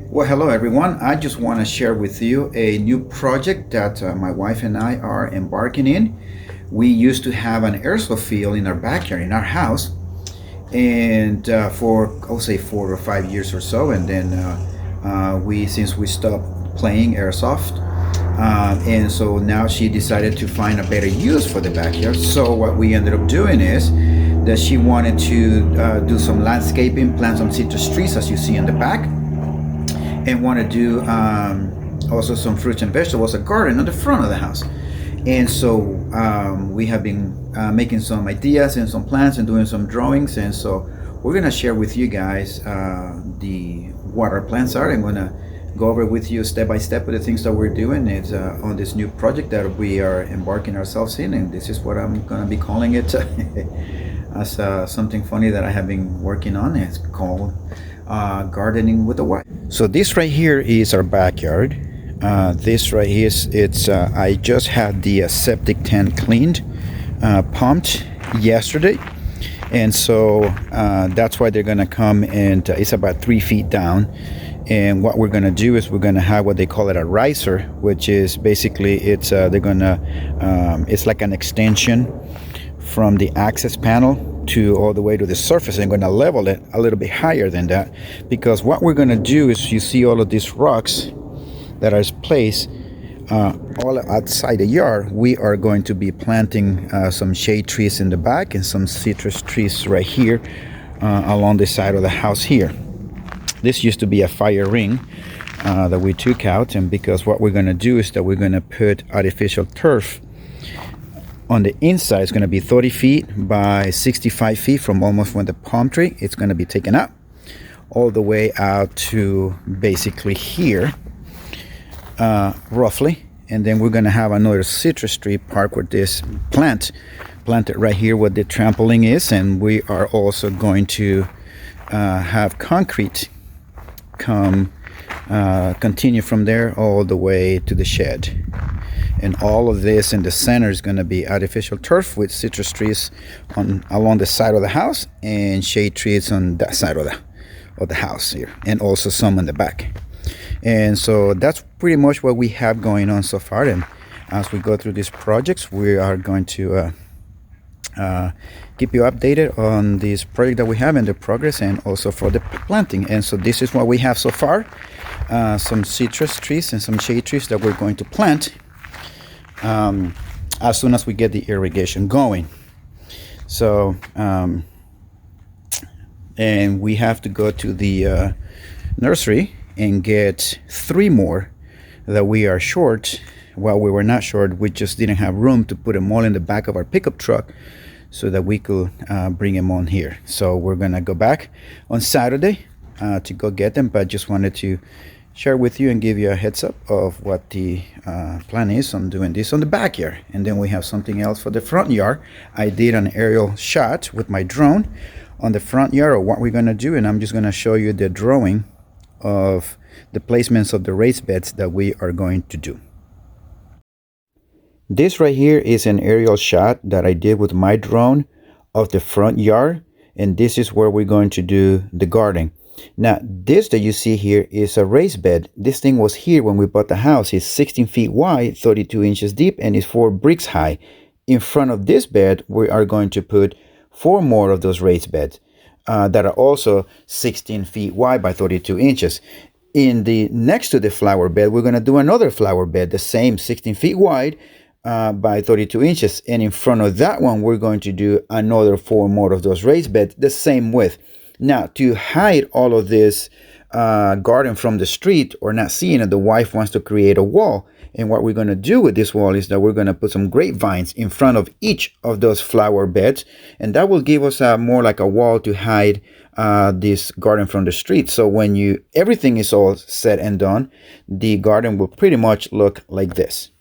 Well, hello everyone. I just want to share with you a new project that my wife and I are embarking in. We used to have an airsoft field in our backyard, in our house, and for I'll say 4 or 5 years or so, and then since we stopped playing airsoft, and so now she decided to find a better use for the backyard. So what we ended up doing is that she wanted to do some landscaping, plant some citrus trees, as you see in the back, and want to do also some fruits and vegetables, a garden on the front of the house. And so we have been making some ideas and some plans and doing some drawings. And so we're going to share with you guys what our plans are. I'm going to go over with you step by step with the things that we're doing. It's on this new project that we are embarking ourselves in. And this is what I'm going to be calling it as something funny that I have been working on. It's called gardening with a wife. So this right here is our backyard. This right here is I just had the septic tank cleaned, pumped yesterday, and so that's why they're gonna come, and it's about 3 feet down. And what we're gonna do is we're gonna have what they call it a riser, which is basically it's like an extension from the access panel to all the way to the surface, and going to level it a little bit higher than that, because what we're going to do is, you see all of these rocks that are placed all outside the yard. We are going to be planting some shade trees in the back and some citrus trees right here along the side of the house here. This used to be a fire ring that we took out, and because what we're going to do is that we're going to put artificial turf on the inside. It's going to be 30 feet by 65 feet from almost when the palm tree. It's going to be taken up all the way out to basically here, roughly. And then we're going to have another citrus tree park with this planted right here where the trampoline is. And we are also going to have concrete continue from there all the way to the shed. And all of this in the center is going to be artificial turf with citrus trees along the side of the house, and shade trees on that side of the house here, and also some in the back. And so that's pretty much what we have going on so far. And as we go through these projects, we are going to keep you updated on this project that we have and the progress, and also for the planting. And so this is what we have so far: some citrus trees and some shade trees that we're going to plant as soon as we get the irrigation going. So and we have to go to the nursery and get 3 more that we are short. Well, we were not short, we just didn't have room to put them all in the back of our pickup truck so that we could bring them on here. So we're gonna go back on Saturday to go get them, but just wanted to share with you and give you a heads up of what the plan is on doing this on the backyard. And then we have something else for the front yard. I did an aerial shot with my drone on the front yard of what we're going to do, and I'm just going to show you the drawing of the placements of the raised beds that we are going to do. This right here is an aerial shot that I did with my drone of the front yard, and this is where we're going to do the garden. Now, this that you see here is a raised bed. This thing was here when we bought the house. It's 16 feet wide, 32 inches deep, and it's 4 bricks high. In front of this bed, we are going to put 4 more of those raised beds that are also 16 feet wide by 32 inches. In the next to the flower bed, we're going to do another flower bed, the same 16 feet wide by 32 inches. And in front of that one, we're going to do another 4 more of those raised beds, the same width. Now, to hide all of this garden from the street or not seeing it, the wife wants to create a wall. And what we're going to do with this wall is that we're going to put some grapevines in front of each of those flower beds. And that will give us more like a wall to hide this garden from the street. So when everything is all said and done, the garden will pretty much look like this.